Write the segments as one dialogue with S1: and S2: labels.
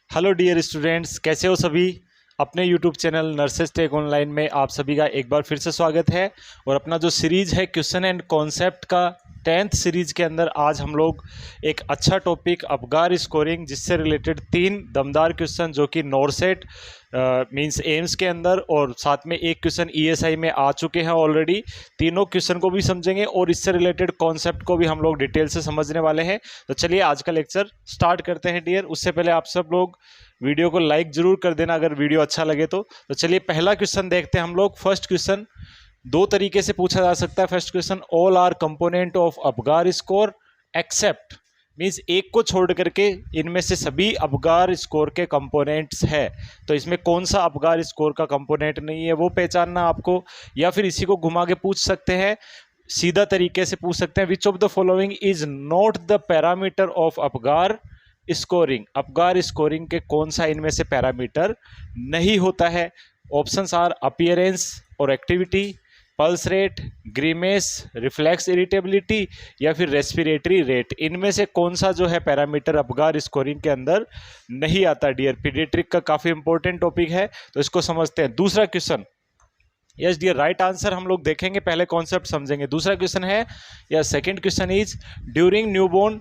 S1: Hello dear students, कैसे हो सभी। अपने YouTube channel Nurses Tech Online में आप सभी का एक बार फिर से स्वागत है। और अपना जो सीरीज है क्वेश्चन एंड कॉन्सेप्ट का 10th सीरीज के अंदर आज हम लोग एक अच्छा टॉपिक अपगार स्कोरिंग, जिससे रिलेटेड 3 दमदार क्वेश्चन जो कि नॉरसेट मींस एम्स के अंदर और साथ में एक क्वेश्चन ईएसआई में आ चुके हैं ऑलरेडी। तीनों क्वेश्चन को भी समझेंगे और इससे रिलेटेड कॉन्सेप्ट को भी हम लोग डिटेल से समझने वाले हैं। तो चलिए आज का लेक्चर स्टार्ट करते हैं डियर। उससे पहले आप सब लोग वीडियो को लाइक जरूर कर देना अगर वीडियो अच्छा लगे तो चलिए पहला क्वेश्चन देखते हैं हम लोग। फर्स्ट क्वेश्चन दो तरीके से पूछा जा सकता है। First question, all are component of Apgar score except, means एक को छोड़ करके इनमें से सभी अपगार स्कोर के कंपोनेंट्स है। तो इसमें कौन सा अपगार स्कोर का कंपोनेंट नहीं है वो पहचानना आपको, या फिर इसी को घुमा के पूछ सकते हैं, सीधा तरीके से पूछ सकते हैं, which of the following is not the parameter of Apgar scoring. Apgar scoring के कौन सा इनमें से पैरामीटर नहीं होता है। ऑप्शंस आर अपीयरेंस और activity, pulse rate, grimace, reflex irritability या फिर रेस्पिरेटरी रेट। इनमें से कौन सा जो है पैरामीटर अपगार स्कोरिंग के अंदर नहीं आता डियर। पीडियाट्रिक का काफ़ी इंपॉर्टेंट टॉपिक है तो इसको समझते हैं। दूसरा question, yes dear, right answer हम लोग देखेंगे, पहले कॉन्सेप्ट समझेंगे। दूसरा क्वेश्चन है, या second question is, during newborn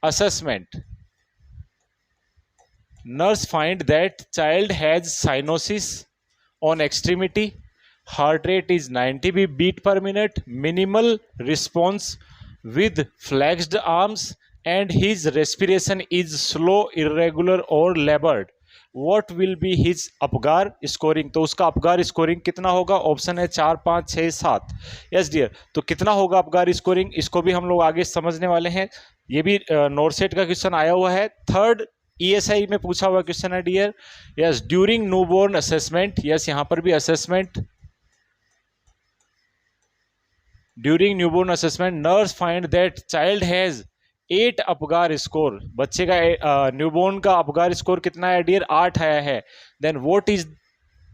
S1: assessment nurse find that child has cyanosis on extremity, heart rate is 90 beat per minute, minimal response with flexed arms and his respiration is slow, irregular or labored. What will be his Apgar scoring. तो उसका Apgar scoring कितना होगा। Option है 4, 5, 6, 7। Yes dear, तो कितना होगा Apgar scoring, इसको भी हम लोग आगे समझने वाले हैं। ये भी नॉरसेट का क्वेश्चन आया हुआ है, थर्ड ईएसआई में पूछा हुआ क्वेश्चन है dear. Yes, during newborn assessment, yes यहाँ पर भी assessment, during newborn assessment nurse find that child has 8 Apgar score. बच्चे का न्यूबॉर्न का अपगार स्कोर कितना है डियर, 8 आया है। Then what is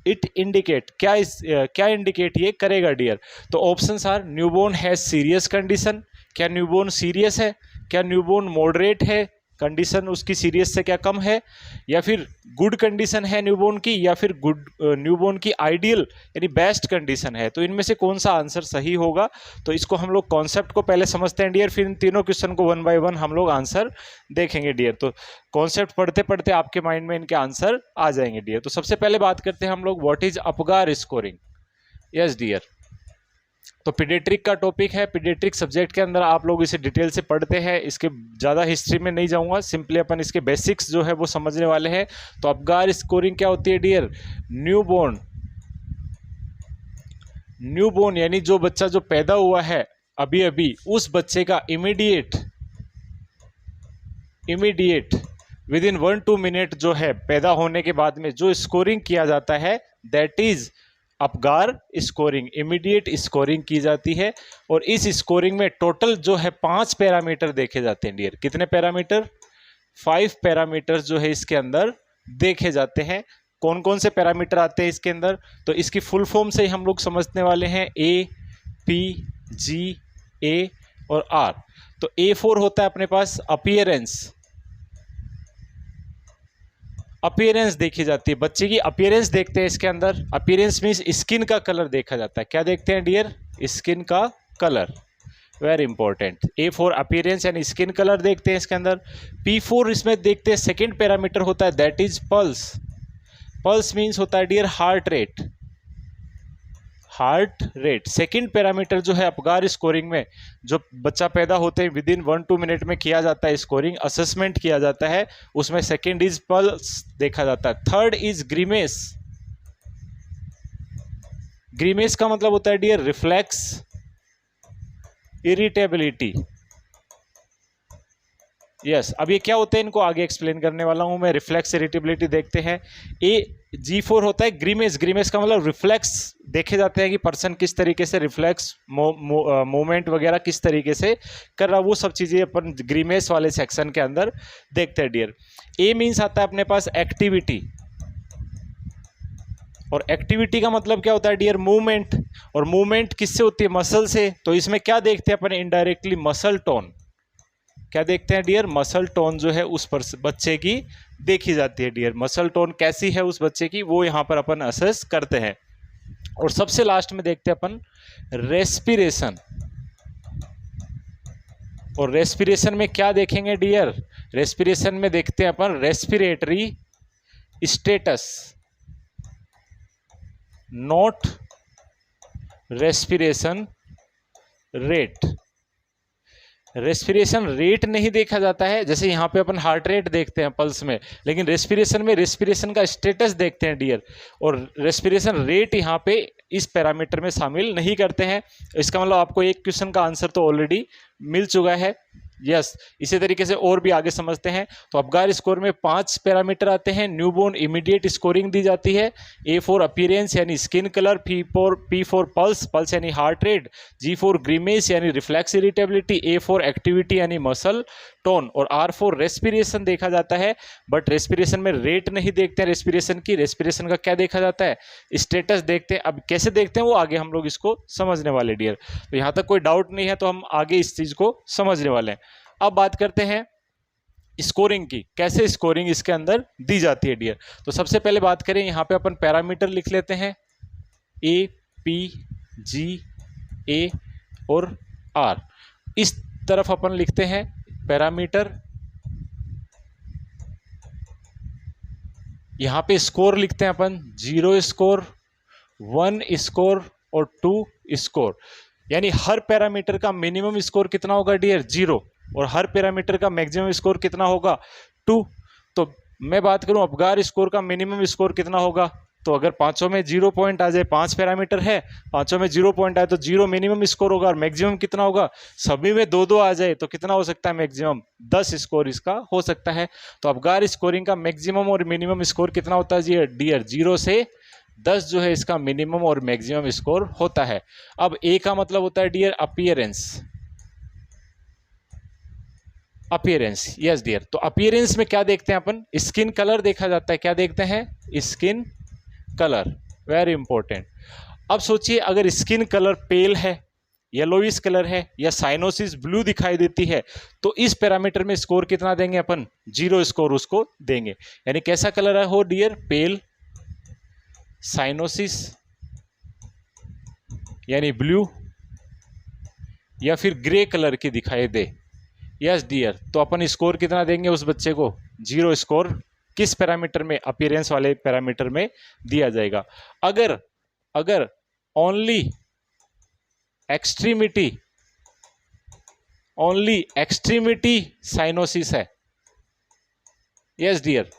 S1: it indicate, क्या इंडिकेट ये करेगा डियर। तो options are, newborn has serious condition, क्या न्यूबॉर्न सीरियस है, क्या न्यूबॉर्न मॉडरेट है, कंडीशन उसकी सीरियस से क्या कम है, या फिर गुड कंडीशन है न्यूबॉर्न की, या फिर गुड न्यूबॉर्न की आइडियल यानी बेस्ट कंडीशन है। तो इनमें से कौन सा आंसर सही होगा। तो इसको हम लोग कॉन्सेप्ट को पहले समझते हैं डियर, फिर इन तीनों क्वेश्चन को 1 बाय 1 हम लोग आंसर देखेंगे डियर। तो कॉन्सेप्ट पढ़ते पढ़ते आपके माइंड में इनके आंसर आ जाएंगे डियर। तो सबसे पहले बात करते हैं हम लोग, what is Apgar scoring. Yes dear, तो पीडियाट्रिक का टॉपिक है, पीडियाट्रिक सब्जेक्ट के अंदर आप लोग इसे डिटेल से पढ़ते हैं। इसके ज़्यादा हिस्ट्री में नहीं जाऊंगा, सिंपली अपन इसके बेसिक्स जो है वो समझने वाले हैं। तो अपगार स्कोरिंग क्या होती है डियर, न्यूबॉर्न यानी जो बच्चा जो पैदा हुआ है अभी अभी, उस बच्चे का इमीडिएट विद इन 1-2 मिनट जो है पैदा होने के बाद में जो स्कोरिंग किया जाता है, that is Apgar scoring. Immediate scoring की जाती है और इस स्कोरिंग में टोटल जो है 5 पैरामीटर देखे जाते हैं डियर। कितने पैरामीटर, 5 पैरामीटर जो है इसके अंदर देखे जाते हैं। कौन कौन से पैरामीटर आते हैं इसके अंदर, तो इसकी फुल फॉर्म से ही हम लोग समझने वाले हैं, A, P, G, A और R। तो A4 होता है अपने पास अपीयरेंस देखी जाती है, बच्चे की अपीयरेंस देखते हैं इसके अंदर। अपीयरेंस मीन्स स्किन का कलर देखा जाता है। क्या देखते हैं डियर, स्किन का colour, very important. A4 appearance यानी स्किन कलर देखते हैं इसके अंदर। P4 इसमें देखते हैं, सेकेंड पैरामीटर होता है, that is pulse. Pulse means होता है dear heart rate. Second parameter जो है अपगार स्कोरिंग में, जो बच्चा पैदा होते हैं विद इन 1-2 मिनट में किया जाता है स्कोरिंग, असेसमेंट किया जाता है, उसमें सेकेंड इज पल्स देखा जाता है। Third is ग्रीमेस। ग्रीमेस का मतलब होता है डियर रिफ्लेक्स इरिटेबिलिटी। यस, अब ये क्या होते हैं इनको आगे एक्सप्लेन करने वाला हूं मैं। रिफ्लेक्स इरिटेबिलिटी देखते हैं। G4 होता है ग्रीमेस का मतलब रिफ्लेक्स देखे जाते हैं कि पर्सन किस तरीके से रिफ्लेक्स मूवमेंट वगैरह किस तरीके से कर रहा, वो सब चीजें अपन ग्रीमेस वाले सेक्शन के अंदर देखते हैं डियर। A मीन्स आता है अपने पास एक्टिविटी, और एक्टिविटी का मतलब क्या होता है डियर, मूवमेंट। और मूवमेंट किससे होती है, मसल से। तो इसमें क्या देखते हैं अपन इनडायरेक्टली, मसल टोन। क्या देखते हैं डियर, मसल टोन जो है उस बच्चे की देखी जाती है डियर। मसल टोन कैसी है उस बच्चे की वो यहाँ पर अपन असेस करते हैं। और सबसे लास्ट में देखते हैं अपन रेस्पिरेशन। और रेस्पिरेशन में क्या देखेंगे डियर, रेस्पिरेशन में देखते हैं अपन respiratory status, not respiration rate. Respiration rate नहीं देखा जाता है, जैसे यहाँ पे अपन हार्ट रेट देखते हैं पल्स में, लेकिन रेस्पिरेशन में रेस्पिरेशन का स्टेटस देखते हैं डियर। और रेस्पिरेशन रेट यहाँ पे इस पैरामीटर में शामिल नहीं करते हैं। इसका मतलब आपको एक क्वेश्चन का आंसर तो ऑलरेडी मिल चुका है। यस, इसी तरीके से और भी आगे समझते हैं। तो अबगार स्कोर में 5 पैरामीटर आते हैं। न्यूबॉर्न इमीडिएट स्कोरिंग दी जाती है। ए फॉर अपीयरेंस यानी skin colour, P for pulse, pulse यानी हार्ट रेट, जी फॉर ग्रीमेस यानी reflex irritability, A for activity यानी मसल टोन, और आर फॉर रेस्पिरेशन देखा जाता है। बट रेस्पिरेशन में रेट नहीं देखते हैं रेस्पिरेशन की। रेस्पिरेशन का क्या देखा जाता है, स्टेटस देखते हैं। अब कैसे देखते हैं वो आगे हम लोग इसको समझने वाले डियर। तो यहाँ तक कोई डाउट नहीं है, तो हम आगे इस चीज को समझने वाले हैं। अब बात करते हैं स्कोरिंग की, कैसे स्कोरिंग इसके अंदर दी जाती है डियर। तो सबसे पहले बात करें, यहाँ पे अपन पैरामीटर लिख लेते हैं, ए, पी, जी, ए और आर। इस तरफ अपन लिखते हैं पैरामीटर, यहाँ पे स्कोर लिखते हैं अपन 0 स्कोर, 1 स्कोर और 2 स्कोर। यानी हर पैरामीटर का मिनिमम स्कोर कितना होगा डियर, 0, और हर पैरामीटर का मैक्सिमम स्कोर कितना होगा, 2। तो मैं बात करूं अबगार स्कोर का मिनिमम स्कोर कितना होगा, तो अगर पांचों में 0 पॉइंट आ जाए, 5 पैरामीटर है, पांचों में 0 पॉइंट आए तो 0 मिनिमम स्कोर होगा। और मैक्सिमम कितना होगा, सभी में 2-2 आ जाए तो कितना हो सकता है मैक्सिमम, 10 स्कोर इसका हो सकता है। तो अबगार स्कोरिंग का मैक्सिमम और मिनिमम स्कोर कितना होता है डियर, 0 से 10 जो है इसका मिनिमम और मैक्सिमम स्कोर होता है। अब ए का मतलब होता है dear appearance, appearance, yes dear. तो अपीयरेंस में क्या देखते हैं अपन, स्किन कलर देखा जाता है। क्या देखते हैं, स्किन कलर, वेरी इंपॉर्टेंट। अब सोचिए अगर स्किन कलर पेल है, येलोइश कलर है, या साइनोसिस ब्लू दिखाई देती है, तो इस पैरामीटर में स्कोर कितना देंगे अपन, 0 स्कोर उसको देंगे। यानी कैसा कलर है हो डियर, पेल, साइनोसिस यानी ब्लू, या फिर ग्रे कलर की दिखाई दे, यस डियर, तो अपन स्कोर कितना देंगे उस बच्चे को, 0 स्कोर किस पैरामीटर में, अपीयरेंस वाले पैरामीटर में दिया जाएगा। अगर ओनली एक्सट्रीमिटी साइनोसिस है, yes dear,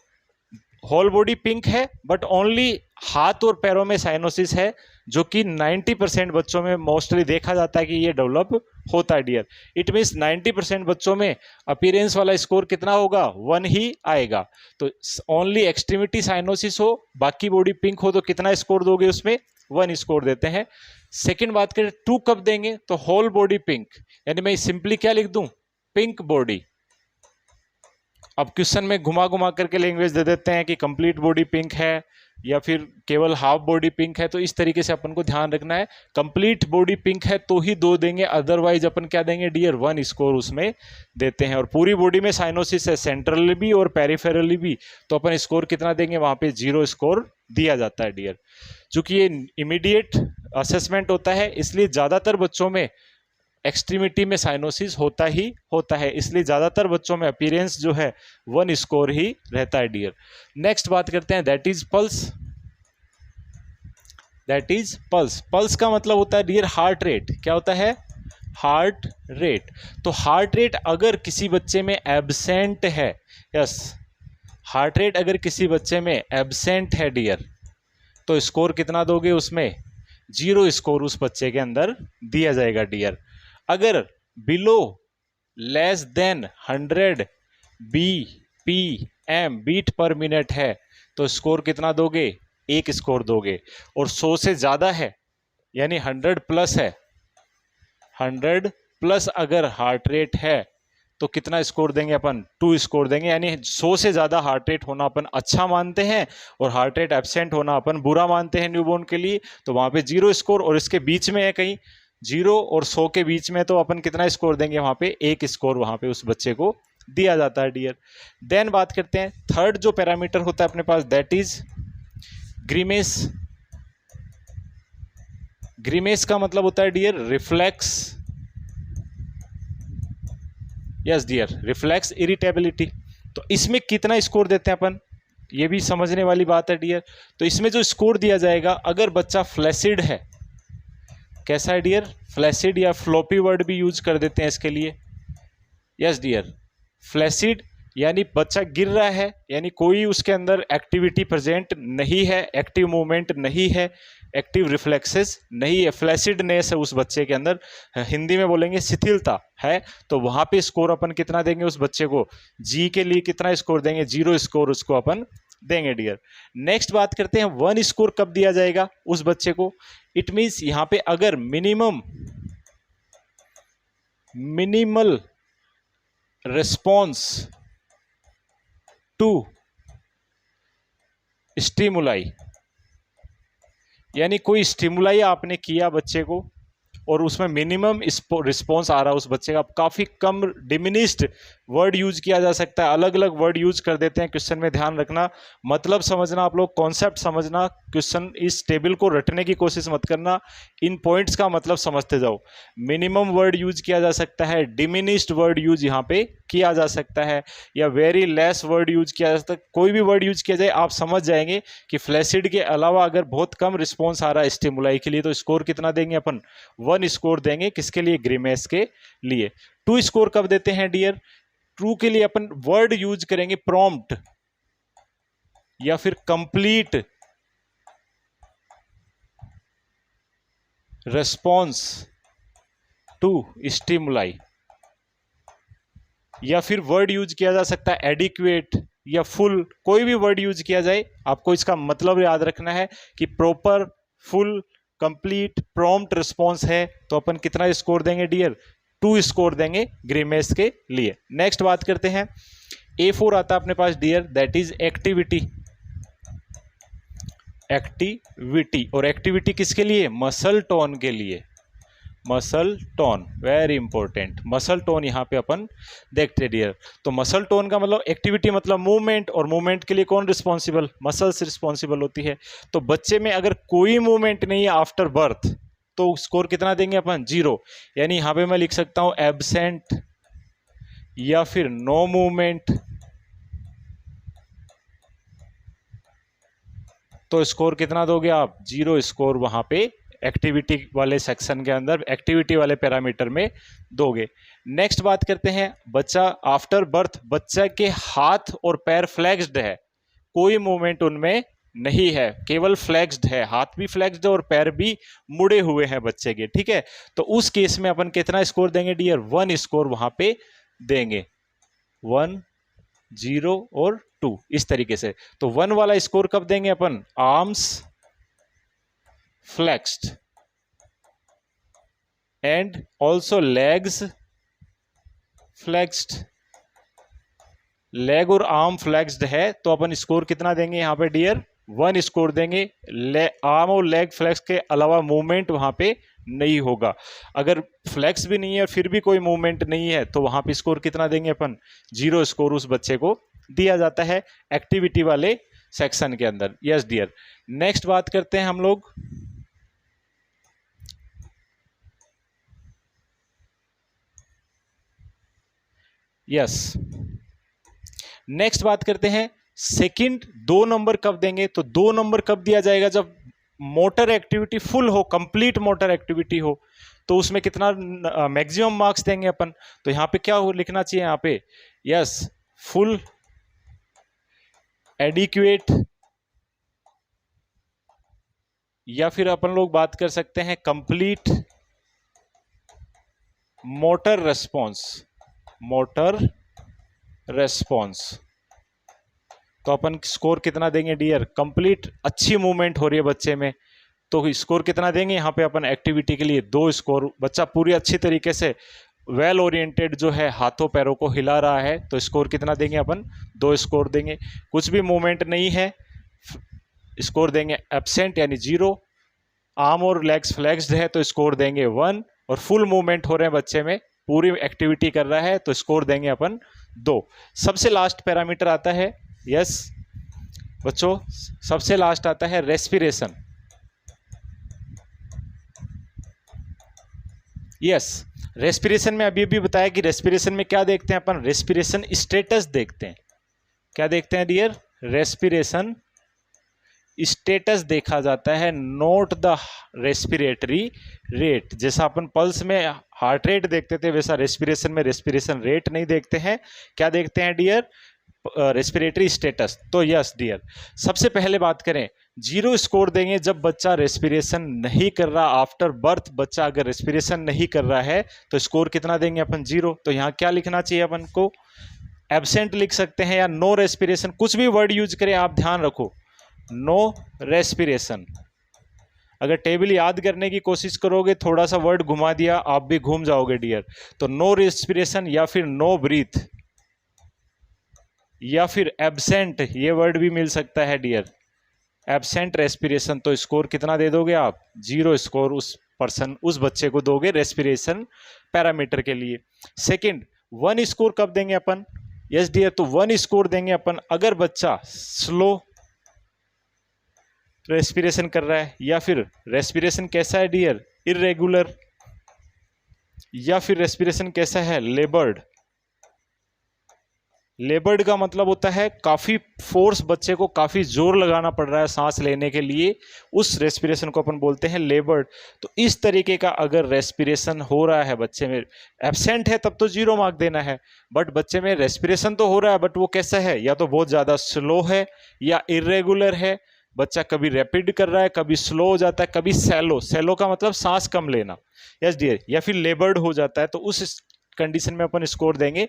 S1: whole body pink है बट ओनली हाथ और पैरों में साइनोसिस है, जो कि 90% बच्चों में मोस्टली देखा जाता है कि ये डेवलप होता है डियर। इट मीन्स 90% बच्चों में अपीयरेंस वाला स्कोर कितना होगा, 1 ही आएगा। तो ओनली एक्सट्रीमिटी साइनोसिस हो, बाकी बॉडी पिंक हो, तो कितना स्कोर दोगे उसमें, 1 स्कोर देते हैं। सेकंड बात करें 2 कब देंगे, तो होल बॉडी पिंक, यानी मैं सिंपली क्या लिख दूं, पिंक बॉडी। अब क्वेश्चन में घुमा घुमा करके लैंग्वेज दे देते हैं कि कंप्लीट बॉडी पिंक है या फिर केवल हाफ बॉडी पिंक है, तो इस तरीके से अपन को ध्यान रखना है। कंप्लीट बॉडी पिंक है तो ही 2 देंगे, अदरवाइज अपन क्या देंगे डियर, 1 स्कोर उसमें देते हैं। और पूरी बॉडी में साइनोसिस है, सेंट्रली भी और पेरिफेरली भी, तो अपन स्कोर कितना देंगे, वहां पे 0 स्कोर दिया जाता है डियर। चूंकि ये इमीडिएट असेसमेंट होता है, इसलिए ज्यादातर बच्चों में एक्सट्रीमिटी में साइनोसिस होता ही होता है, इसलिए ज्यादातर बच्चों में अपीयरेंस जो है 1 स्कोर ही रहता है डियर। नेक्स्ट बात करते हैं, that is pulse. That is pulse, pulse का मतलब होता है डियर हार्ट रेट। क्या होता है, हार्ट रेट। तो हार्ट रेट अगर किसी बच्चे में एब्सेंट है, यस, हार्ट रेट अगर किसी बच्चे में एब्सेंट है डियर, तो स्कोर कितना दोगे उसमें, 0 स्कोर उस बच्चे के अंदर दिया जाएगा डियर। अगर below less than 100 BPM beat per minute है, तो स्कोर कितना दोगे, 1 स्कोर दोगे। और 100 से ज्यादा है, यानी 100 प्लस है, 100 प्लस अगर हार्ट रेट है, तो कितना स्कोर देंगे अपन, 2 स्कोर देंगे। यानी 100 से ज्यादा हार्ट रेट होना अपन अच्छा मानते हैं, और हार्ट रेट एब्सेंट होना अपन बुरा मानते हैं न्यूबॉर्न के लिए, तो वहां पे 0 स्कोर। और इसके बीच में है कहीं, 0 और 100 के बीच में, तो अपन कितना स्कोर देंगे वहां पे, 1 स्कोर वहां पे उस बच्चे को दिया जाता है डियर। देन बात करते हैं थर्ड जो पैरामीटर होता है अपने पास, दैट इज ग्रीमेस। ग्रीमेस का मतलब होता है dear reflex, yes dear, reflex irritability. तो इसमें कितना स्कोर देते हैं अपन, ये भी समझने वाली बात है डियर। तो इसमें जो स्कोर दिया जाएगा, अगर बच्चा फ्लैसिड है, कैसा है डियर, फ्लैसिड, या फ्लॉपी वर्ड भी यूज कर देते हैं इसके लिए, यस डियर, फ्लैसिड यानी बच्चा गिर रहा है, यानी कोई उसके अंदर एक्टिविटी प्रेजेंट नहीं है, एक्टिव मूवमेंट नहीं है, एक्टिव रिफ्लेक्सेस नहीं है, फ्लैसिडनेस है उस बच्चे के अंदर, हिंदी में बोलेंगे शिथिलता है, तो वहां पे स्कोर अपन कितना देंगे उस बच्चे को, जी के लिए कितना स्कोर देंगे, 0 स्कोर उसको अपन देंगे डियर। नेक्स्ट बात करते हैं 1 स्कोर कब दिया जाएगा उस बच्चे को। इट मीन्स यहां पे अगर मिनिमल रिस्पॉन्स टू स्टिमुलाई, यानी कोई स्टिमुलाई आपने किया बच्चे को और उसमें मिनिमम रिस्पॉन्स आ रहा है उस बच्चे का, काफ़ी कम, डिमिनिस्ड वर्ड यूज किया जा सकता है, अलग अलग वर्ड यूज कर देते हैं क्वेश्चन में, ध्यान रखना, मतलब समझना आप लोग, कॉन्सेप्ट समझना, क्वेश्चन इस टेबल को रटने की कोशिश मत करना, इन पॉइंट्स का मतलब समझते जाओ। मिनिमम वर्ड यूज किया जा सकता है, डिमिनिस्ड वर्ड यूज यहाँ पे किया जा सकता है, या वेरी लेस वर्ड यूज किया जा सकता है, कोई भी वर्ड यूज किया जाए आप समझ जाएंगे कि फ्लैसिड के अलावा अगर बहुत कम रिस्पॉन्स आ रहा है स्टिमुलाई के लिए, तो स्कोर कितना देंगे अपन, 1 स्कोर देंगे, किसके लिए, ग्रीमेस के लिए। 2 स्कोर कब देते हैं डियर, ट्रू के लिए अपन वर्ड यूज करेंगे प्रॉम्प्ट या फिर कंप्लीट रिस्पॉन्स टू स्टिमुलाई, या फिर वर्ड यूज किया जा सकता है एडिक्वेट या फुल, कोई भी वर्ड यूज किया जाए, आपको इसका मतलब याद रखना है कि proper, full, complete, prompt response है, तो अपन कितना स्कोर देंगे डियर, 2 स्कोर देंगे ग्रीमेस के लिए। नेक्स्ट बात करते हैं A4 आता है अपने पास dear, that is activity. Activity, और एक्टिविटी किसके लिए, मसल टोन के लिए, muscle tone, very important, muscle tone यहाँ पे अपन देखते डियर। तो मसल टोन का मतलब एक्टिविटी मतलब मूवमेंट, और मूवमेंट के लिए कौन रिस्पॉन्सिबल, मसल्स रिस्पॉन्सिबल होती है। तो बच्चे में अगर कोई मूवमेंट नहीं है आफ्टर बर्थ, तो स्कोर कितना देंगे अपन, 0, यानी यहां पे मैं लिख सकता हूं एब्सेंट या फिर नो मूवमेंट, तो स्कोर कितना दोगे आप, 0 स्कोर वहां पे एक्टिविटी वाले सेक्शन के अंदर, एक्टिविटी वाले पैरामीटर में दोगे। नेक्स्ट बात करते हैं बच्चा आफ्टर बर्थ, बच्चा के हाथ और पैर फ्लेक्स्ड है, कोई मूवमेंट उनमें नहीं है, केवल फ्लेक्स्ड है, हाथ भी फ्लेक्स्ड है और पैर भी मुड़े हुए हैं बच्चे के, ठीक है। तो उस केस में अपन कितना स्कोर देंगे डियर, 1 स्कोर वहां पे देंगे, 1, 0 और 2 इस तरीके से। तो 1 वाला स्कोर कब देंगे अपन, arms flexed and also legs flexed, leg और आर्म फ्लेक्स्ड है, तो अपन स्कोर कितना देंगे यहाँ पे डियर, 1 स्कोर देंगे। आर्म और लेग फ्लेक्स के अलावा मूवमेंट वहां पे नहीं होगा, अगर फ्लेक्स भी नहीं है और फिर भी कोई मूवमेंट नहीं है, तो वहां पे स्कोर कितना देंगे अपन, 0 स्कोर उस बच्चे को दिया जाता है एक्टिविटी वाले सेक्शन के अंदर, यस डियर। नेक्स्ट बात करते हैं हम लोग यस, नेक्स्ट बात करते हैं सेकंड, 2 नंबर कब देंगे, तो 2 नंबर कब दिया जाएगा, जब मोटर एक्टिविटी फुल हो, कंप्लीट मोटर एक्टिविटी हो, तो उसमें कितना मैक्सिमम मार्क्स देंगे अपन। तो यहां पे क्या लिखना चाहिए यहाँ पे, यस, फुल, एडिक्वेट, या फिर अपन लोग बात कर सकते हैं complete motor response, motor response. तो अपन स्कोर कितना देंगे डियर, कंप्लीट, अच्छी मूवमेंट हो रही है बच्चे में, तो स्कोर कितना देंगे यहाँ पे अपन एक्टिविटी के लिए, 2 स्कोर, बच्चा पूरी अच्छी तरीके से वेल ओरिएंटेड जो है, हाथों पैरों को हिला रहा है, तो स्कोर कितना देंगे अपन, 2 स्कोर देंगे। कुछ भी मूवमेंट नहीं है, स्कोर देंगे एब्सेंट यानी 0, आर्म और लेग्स फ्लेक्स्ड है, तो स्कोर देंगे 1, और फुल मूवमेंट हो रहे हैं बच्चे में, पूरी एक्टिविटी कर रहा है, तो स्कोर देंगे अपन 2। सबसे लास्ट पैरामीटर आता है, यस बच्चों, सबसे लास्ट आता है रेस्पिरेशन। यस, रेस्पिरेशन में अभी भी बताया कि रेस्पिरेशन में क्या देखते हैं अपन, रेस्पिरेशन स्टेटस देखते हैं। क्या देखते हैं डियर, रेस्पिरेशन स्टेटस देखा जाता है। नोट द रेस्पिरेटरी रेट, जैसा अपन पल्स में हार्ट रेट देखते थे वैसा रेस्पिरेशन में रेस्पिरेशन रेट नहीं देखते हैं। क्या देखते हैं डियर, रेस्पिरेटरी स्टेटस। तो यस डियर, सबसे पहले बात करें, 0 स्कोर देंगे जब बच्चा रेस्पिरेशन नहीं कर रहा। आफ्टर बर्थ बच्चा अगर रेस्पिरेशन नहीं कर रहा है तो स्कोर कितना देंगे अपन, 0। तो यहाँ क्या लिखना चाहिए अपन को, एब्सेंट लिख सकते हैं या नो रेस्पिरेशन, कुछ भी वर्ड यूज करें आप ध्यान रखो, नो रेस्पिरेशन। अगर टेबल याद करने की कोशिश करोगे, थोड़ा सा वर्ड घुमा दिया आप भी घूम जाओगे डियर। तो नो रेस्पिरेशन या फिर नो ब्रीथ या फिर एब्सेंट, ये वर्ड भी मिल सकता है डियर, एब्सेंट रेस्पिरेशन। तो स्कोर कितना दे दोगे आप, 0 स्कोर उस पर्सन, उस बच्चे को दोगे रेस्पिरेशन पैरामीटर के लिए। सेकंड, 1 स्कोर कब देंगे अपन, यस डियर, तो 1 स्कोर देंगे अपन अगर बच्चा स्लो रेस्पिरेशन कर रहा है, या फिर रेस्पिरेशन कैसा है डियर, इरेगुलर, या फिर रेस्पिरेशन कैसा है, लेबर्ड। लेबर्ड का मतलब होता है काफी फोर्स, बच्चे को काफी जोर लगाना पड़ रहा है सांस लेने के लिए, उस रेस्पिरेशन को अपन बोलते हैं लेबर्ड। तो इस तरीके का अगर रेस्पिरेशन हो रहा है बच्चे में, एब्सेंट है तब तो 0 मार्क देना है, बट बच्चे में रेस्पिरेशन तो हो रहा है, बट वो कैसा है, या तो बहुत ज्यादा स्लो है या इरेगुलर है, बच्चा कभी रैपिड कर रहा है, कभी स्लो हो जाता है, कभी सैलो, सैलो का मतलब सांस कम लेना, यस डियर, या फिर लेबर्ड हो जाता है। तो उस कंडीशन में अपन स्कोर देंगे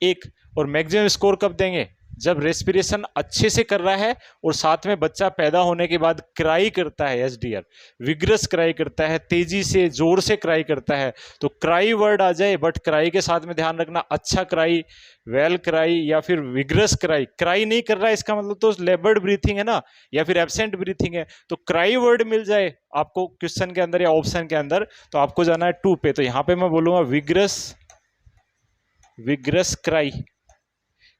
S1: 1। और मैक्सिमम स्कोर कब देंगे, जब रेस्पिरेशन अच्छे से कर रहा है और साथ में बच्चा पैदा होने के बाद क्राई करता है, यस डियर, विग्रस क्राई करता है, तेजी से जोर से क्राई करता है। तो क्राई वर्ड आ जाए, बट क्राई के साथ में ध्यान रखना, अच्छा क्राई, वेल क्राई या फिर विग्रस क्राई। क्राई नहीं कर रहा है इसका मतलब तो लेबर्ड ब्रीथिंग है ना, या फिर एब्सेंट ब्रीथिंग है। तो क्राई वर्ड मिल जाए आपको क्वेश्चन के अंदर या ऑप्शन के अंदर, तो आपको जाना है 2 पे। तो यहाँ पे मैं बोलूंगा विग्रस क्राई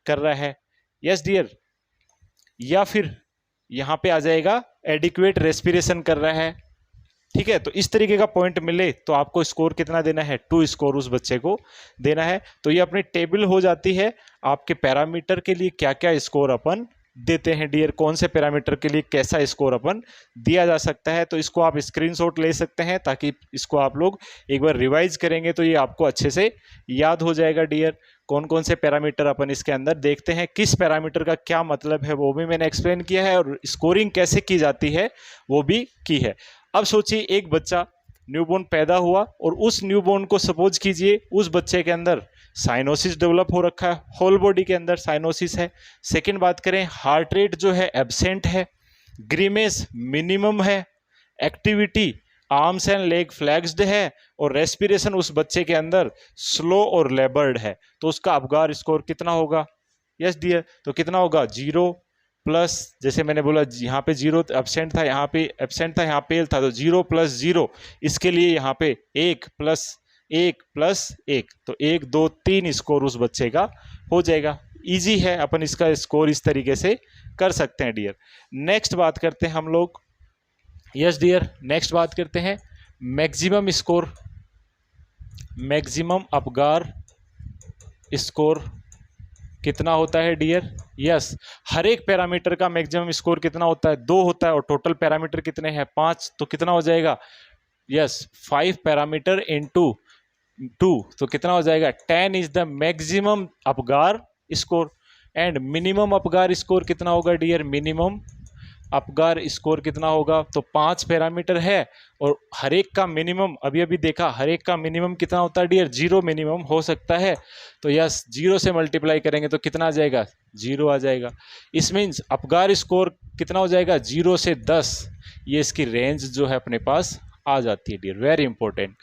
S1: कर रहा है, यस डियर, या फिर यहां पे आ जाएगा एडिक्वेट रेस्पिरेशन कर रहा है। ठीक है, तो इस तरीके का पॉइंट मिले तो आपको स्कोर कितना देना है, 2 स्कोर उस बच्चे को देना है। तो ये अपनी टेबल हो जाती है आपके पैरामीटर के लिए, क्या क्या स्कोर अपन देते हैं डियर, कौन से पैरामीटर के लिए कैसा स्कोर अपन दिया जा सकता है। तो इसको आप स्क्रीनशॉट ले सकते हैं, ताकि इसको आप लोग एक बार रिवाइज करेंगे तो ये आपको अच्छे से याद हो जाएगा डियर। कौन कौन से पैरामीटर अपन इसके अंदर देखते हैं, किस पैरामीटर का क्या मतलब है वो भी मैंने एक्सप्लेन किया है, और स्कोरिंग कैसे की जाती है वो भी की है। अब सोचिए एक बच्चा न्यूबॉर्न पैदा हुआ और उस न्यूबॉर्न को सपोज कीजिए उस बच्चे के अंदर साइनोसिस डेवलप हो रखा है, होल बॉडी के अंदर साइनोसिस है। सेकंड बात करें, हार्ट रेट जो है एब्सेंट है, ग्रीमेस मिनिमम है, एक्टिविटी आर्म्स एंड लेग फ्लैक्स्ड है, और रेस्पिरेशन उस बच्चे के अंदर स्लो और लेबर्ड है। तो उसका अबगार स्कोर कितना होगा, यस डियर, तो कितना होगा 0 प्लस, जैसे मैंने बोला यहाँ पे 0 एब्सेंट था, यहाँ पे एब्सेंट था, यहाँ पे था, तो 0 + 0, इसके लिए यहाँ पे 1 + 1 + 1, तो 1 2 3 स्कोर उस बच्चे का हो जाएगा। इजी है, अपन इसका स्कोर इस तरीके से कर सकते हैं डियर। नेक्स्ट बात करते हैं हम लोग, यस डियर, नेक्स्ट बात करते हैं maximum score, maximum Apgar score कितना होता है डियर। यस, हर एक पैरामीटर का मैक्सिमम स्कोर कितना होता है, 2 होता है, और टोटल पैरामीटर कितने हैं 5, तो कितना हो जाएगा, यस 5 पैरामीटर इंटू 2, तो कितना हो जाएगा 10 is the maximum Apgar score. And minimum Apgar score कितना होगा डियर, मिनिमम अबगार स्कोर कितना होगा, तो 5 पैरामीटर है और हर एक का मिनिमम, अभी अभी देखा, हर एक का मिनिमम कितना होता है डियर, 0 मिनिमम हो सकता है। तो यस 0 से मल्टीप्लाई करेंगे तो कितना आ जाएगा, 0 आ जाएगा। इस मीन्स अबगार स्कोर कितना हो जाएगा, 0 से 10, ये इसकी रेंज जो है अपने पास आ जाती है डियर, वेरी इंपॉर्टेंट।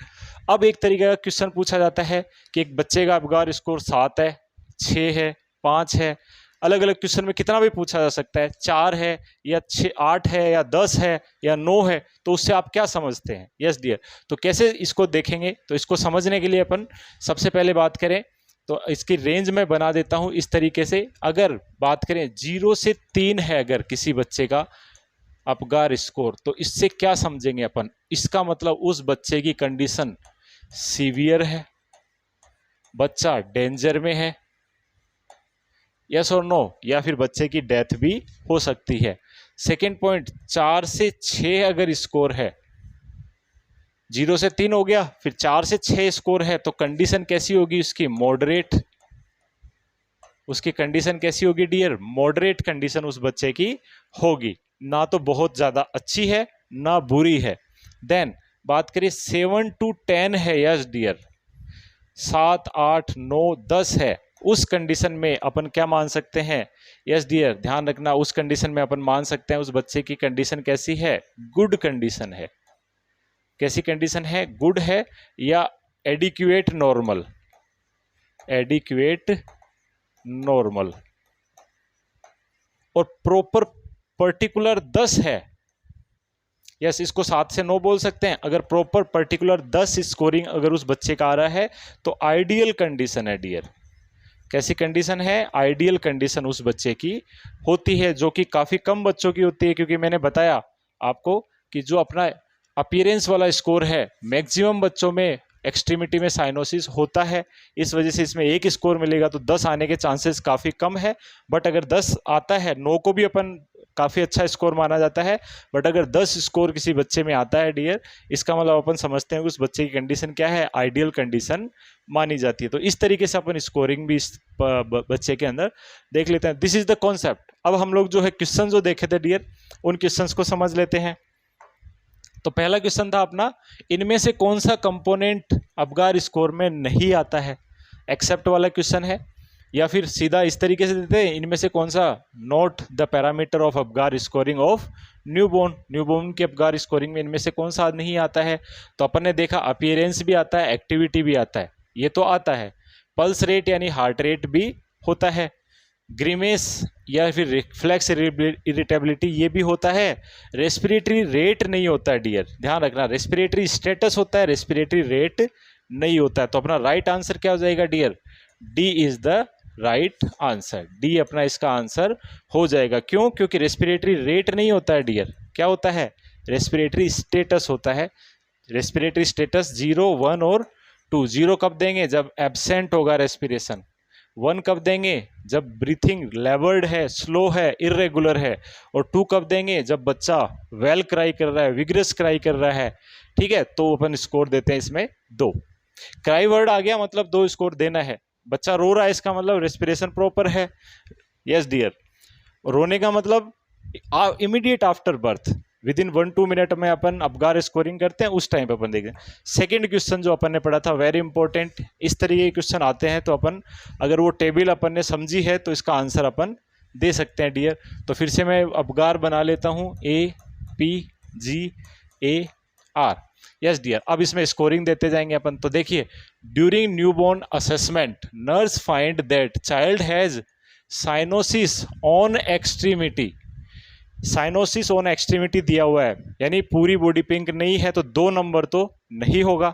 S1: अब एक तरीके का क्वेश्चन पूछा जाता है कि एक बच्चे का अबगार स्कोर 7 है, 6 है, 5 है, अलग अलग क्वेश्चन में कितना भी पूछा जा सकता है, 4 है या 6 8 है या 10 है या 9 है, तो उससे आप क्या समझते हैं? Yes dear. तो कैसे इसको देखेंगे, तो इसको समझने के लिए अपन सबसे पहले बात करें तो इसकी रेंज में बना देता हूं इस तरीके से। अगर बात करें 0 से 3 है अगर किसी बच्चे का अपगार स्कोर, तो इससे क्या समझेंगे अपन? इसका मतलब उस बच्चे की कंडीशन सीवियर है, बच्चा डेंजर में है, यस और नो, या फिर बच्चे की डेथ भी हो सकती है। सेकेंड पॉइंट, 4 से 6 अगर स्कोर है, 0 से 3 हो गया, फिर 4 से 6 स्कोर है, तो कंडीशन कैसी होगी उसकी? मॉडरेट। उसकी कंडीशन कैसी होगी डियर? मॉडरेट कंडीशन उस बच्चे की होगी, ना तो बहुत ज्यादा अच्छी है ना बुरी है। देन बात करिए 7 to 10 है, यस डियर, 7 8 9 10 है, उस कंडीशन में अपन क्या मान सकते हैं? यस डियर, ध्यान रखना, उस कंडीशन में अपन मान सकते हैं उस बच्चे की कंडीशन कैसी है? गुड कंडीशन है। कैसी कंडीशन है? गुड है या एडिक्वेट नॉर्मल? Adequate normal. और प्रॉपर पर्टिकुलर 10 है, यस, इसको 7 से 9 बोल सकते हैं। अगर प्रॉपर पर्टिकुलर 10 स्कोरिंग अगर उस बच्चे का आ रहा है तो आइडियल कंडीशन है डियर। कैसी कंडीशन है? आइडियल कंडीशन उस बच्चे की होती है, जो कि काफी कम बच्चों की होती है, क्योंकि मैंने बताया आपको कि जो अपना अपीयरेंस वाला स्कोर है मैक्सिमम बच्चों में एक्सट्रीमिटी में साइनोसिस होता है, इस वजह से इसमें 1 स्कोर मिलेगा तो 10 आने के चांसेस काफ़ी कम है। बट अगर 10 आता है, 9 को भी अपन काफ़ी अच्छा स्कोर माना जाता है, बट अगर 10 स्कोर किसी बच्चे में आता है डियर, इसका मतलब अपन समझते हैं कि उस बच्चे की कंडीशन क्या है? आइडियल कंडीशन मानी जाती है। तो इस तरीके से अपन स्कोरिंग भी इस बच्चे के अंदर देख लेते हैं। This is the concept. अब हम लोग जो है क्वेश्चन जो देखे थे डियर, उन क्वेश्चंस को समझ लेते हैं। तो पहला क्वेश्चन था अपना, इनमें से कौन सा कंपोनेंट अपगार स्कोर में नहीं आता है? एक्सेप्ट वाला क्वेश्चन है, या फिर सीधा इस तरीके से देते हैं, इनमें से कौन सा note the parameter of Apgar scoring of newborn. Newborn की अपगार स्कोरिंग में इनमें से कौन सा नहीं आता है? तो अपन ने देखा अपीयरेंस भी आता है, एक्टिविटी भी आता है, ये तो आता है। पल्स रेट यानी हार्ट रेट भी होता है, ग्रीमेस या फिर रिफ्लेक्स इरिटेबिलिटी ये भी होता है। रेस्पिरेटरी रेट नहीं होता है डियर, ध्यान रखना, रेस्पिरेटरी स्टेटस होता है, रेस्पिरेटरी रेट नहीं होता है। तो अपना राइट आंसर क्या हो जाएगा dear? D is the right answer. D अपना इसका आंसर हो जाएगा। क्यों? क्योंकि रेस्पिरेटरी रेट नहीं होता है डियर, क्या होता है? रेस्पिरेटरी स्टेटस होता है। रेस्पिरेटरी स्टेटस 0 1 और 2। 0 कब देंगे? जब एब्सेंट होगा रेस्पिरेशन। 1 कब देंगे? जब ब्रीथिंग लेवर्ड है, स्लो है, इरेगुलर है। और 2 कब देंगे? जब बच्चा वेल क्राई कर रहा है, विग्रस क्राई कर रहा है। ठीक है, तो अपन स्कोर देते हैं इसमें 2। क्राई वर्ड आ गया मतलब 2 स्कोर देना है। बच्चा रो रहा है, इसका मतलब रेस्पिरेशन प्रॉपर है। Yes dear. रोने का मतलब immediate after birth, within 1-2 minute में अपन अपगार स्कोरिंग करते हैं, उस टाइम पे अपन देखें। सेकंड क्वेश्चन जो अपन ने पढ़ा था, वेरी इंपॉर्टेंट, इस तरीके के क्वेश्चन आते हैं तो अपन अगर वो टेबल अपन ने समझी है तो इसका आंसर अपन दे सकते हैं डियर। तो फिर से मैं अपगार बना लेता हूँ, APGAR। Yes dear. अब इसमें स्कोरिंग देते जाएंगे अपन। तो देखिए, during newborn assessment nurse find that child has cyanosis on extremity. Cyanosis on extremity दिया हुआ है, यानी पूरी बॉडी पिंक नहीं है तो 2 नंबर तो नहीं होगा।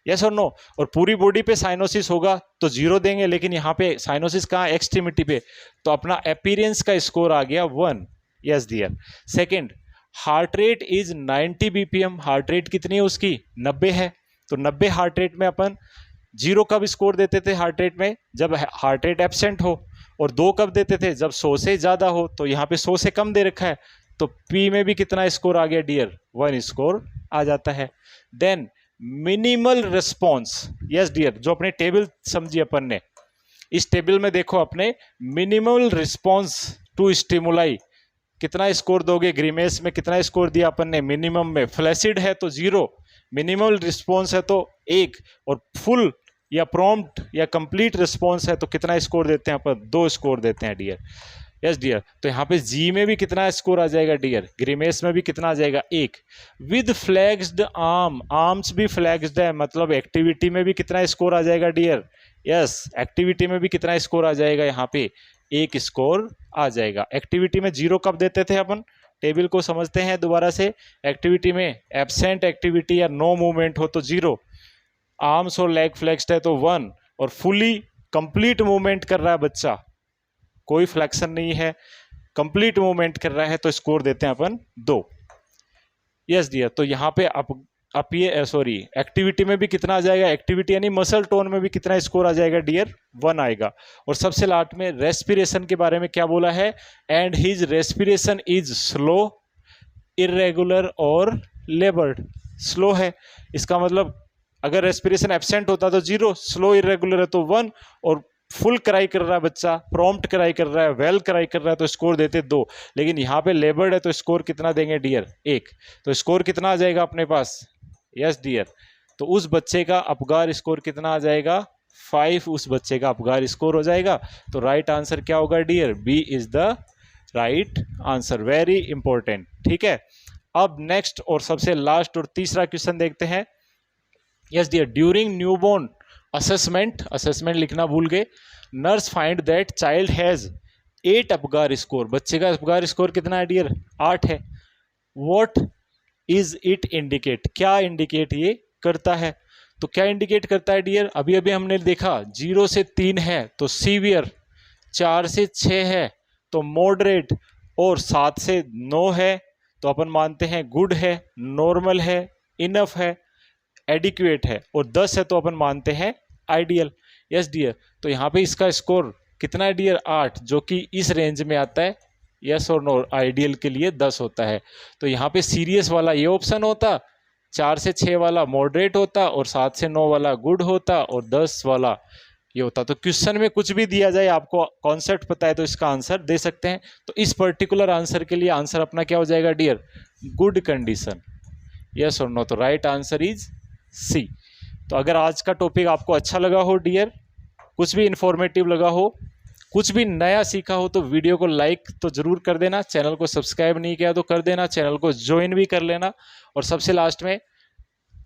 S1: यस और नो? और पूरी बॉडी पे साइनोसिस होगा तो 0 देंगे, लेकिन यहाँ पे साइनोसिस कहाँ? एक्सट्रीमिटी पे। तो अपना अपीयरेंस का स्कोर आ गया 1। Yes dear. Second, heart rate is 90 BPM। Heart rate कितनी है उसकी? 90 है। तो 90 हार्ट रेट में अपन 0 कब स्कोर देते थे हार्ट रेट में? जब हार्ट रेट एब्सेंट हो। और 2 कब देते थे? जब 100 से ज़्यादा हो। तो यहाँ पे 100 से कम दे रखा है, तो P में भी कितना स्कोर आ गया डियर? 1 स्कोर आ जाता है। Then minimal response. Yes dear, जो अपने टेबल समझी अपन ने, इस टेबल में देखो अपने मिनिमल रिस्पॉन्स टू स्टिमुलाई कितना स्कोर दोगे? ग्रीमेस में कितना स्कोर दिया अपन ने? मिनिमम में। फ्लैसिड है तो 0, मिनिमल रिस्पॉन्स है तो 1, और फुल या प्रॉम्प्ट या कंप्लीट रिस्पॉन्स है तो कितना स्कोर देते हैं अपन? 2 स्कोर देते हैं डियर। Yes dear. तो यहाँ पे जी में भी कितना स्कोर आ जाएगा डियर? ग्रीमेस में भी कितना आ जाएगा? 1। विद फ्लैग्स्ड आर्म, आर्म्स भी फ्लैग्स्ड है, मतलब एक्टिविटी में भी कितना स्कोर आ जाएगा डियर? यस, एक्टिविटी में भी कितना स्कोर आ जाएगा यहाँ पे? 1 स्कोर आ जाएगा। एक्टिविटी में 0 कब देते थे अपन, टेबल को समझते हैं दोबारा से। एक्टिविटी में एब्सेंट एक्टिविटी या नो मूवमेंट हो तो 0, आर्म्स और लेग फ्लेक्स्ड है तो 1, और फुली कंप्लीट मूवमेंट कर रहा है बच्चा, कोई फ्लेक्शन नहीं है, कंप्लीट मूवमेंट कर रहा है तो स्कोर देते हैं अपन 2। यस डियर, तो यहाँ पे आप ये सॉरी एक्टिविटी में भी कितना आ जाएगा, एक्टिविटी यानी मसल टोन में भी कितना स्कोर आ जाएगा डियर, 1 आएगा। और सबसे लास्ट में रेस्पिरेशन के बारे में क्या बोला है, and his respiration is slow, irregular और लेबर्ड। स्लो है, इसका मतलब अगर रेस्पिरेशन एब्सेंट होता तो 0, स्लो इरेगुलर है तो 1, और फुल कराई कर रहा है बच्चा, प्रॉम्प्ट कराई कर रहा है, वेल कराई कर रहा है तो स्कोर देते 2। लेकिन यहाँ पे लेबर्ड है तो स्कोर कितना देंगे डियर, 1। तो स्कोर कितना आ जाएगा अपने पास, यस डियर, तो उस बच्चे का अपगार स्कोर कितना आ जाएगा, 5 उस बच्चे का अपगार स्कोर हो जाएगा। तो राइट आंसर क्या होगा dear, B is the right answer, very important. ठीक है, अब नेक्स्ट और सबसे लास्ट और तीसरा क्वेश्चन देखते हैं। Yes dear, during newborn assessment लिखना भूल गए, nurse find that child has 8 Apgar score, बच्चे का अपगार स्कोर कितना है डियर, 8 है। व्हाट इज इट इंडिकेट, क्या इंडिकेट ये करता है, तो क्या इंडिकेट करता है डियर, अभी अभी हमने देखा 0 से 3 है तो सीवियर, 4 से 6 है तो मॉडरेट, और 7 से 9 है तो अपन मानते हैं गुड है, नॉर्मल है, इनफ है, एडिक्वेट है, और 10 है तो अपन मानते हैं आइडियल। यस डियर, तो यहाँ पे इसका स्कोर कितना है डियर, 8, जो कि इस रेंज में आता है। यस और नो, आइडियल के लिए 10 होता है। तो यहाँ पे सीरियस वाला ये ऑप्शन होता, 4 से 6 वाला मॉडरेट होता, और 7 से 9 वाला गुड होता, और 10 वाला ये होता। तो क्वेश्चन में कुछ भी दिया जाए, आपको कॉन्सेप्ट पता है तो इसका आंसर दे सकते हैं। तो इस पर्टिकुलर आंसर के लिए आंसर अपना क्या हो जाएगा डियर, गुड कंडीशन। यस और नो, तो राइट आंसर इज सी। तो अगर आज का टॉपिक आपको अच्छा लगा हो डियर, कुछ भी इंफॉर्मेटिव लगा हो, कुछ भी नया सीखा हो, तो वीडियो को लाइक तो जरूर कर देना, चैनल को सब्सक्राइब नहीं किया तो कर देना, चैनल को ज्वाइन भी कर लेना। और सबसे लास्ट में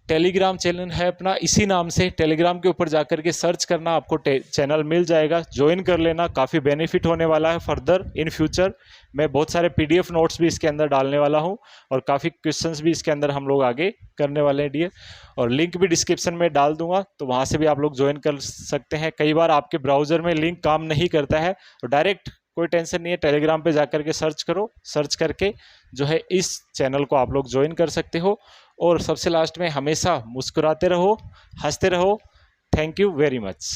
S1: टेलीग्राम चैनल है अपना, इसी नाम से टेलीग्राम के ऊपर जाकर के सर्च करना, आपको चैनल मिल जाएगा, ज्वाइन कर लेना, काफ़ी बेनिफिट होने वाला है फर्दर इन फ्यूचर। मैं बहुत सारे PDF नोट्स भी इसके अंदर डालने वाला हूं, और काफ़ी क्वेश्चंस भी इसके अंदर हम लोग आगे करने वाले हैं डियर, और लिंक भी डिस्क्रिप्शन में डाल दूंगा, तो वहां से भी आप लोग ज्वाइन कर सकते हैं। कई बार आपके ब्राउजर में लिंक काम नहीं करता है तो डायरेक्ट कोई टेंशन नहीं है, टेलीग्राम पे जाकर के सर्च करो, सर्च करके जो है इस चैनल को आप लोग ज्वाइन कर सकते हो। और सबसे लास्ट में हमेशा मुस्कुराते रहो, हंसते रहो। Thank you very much.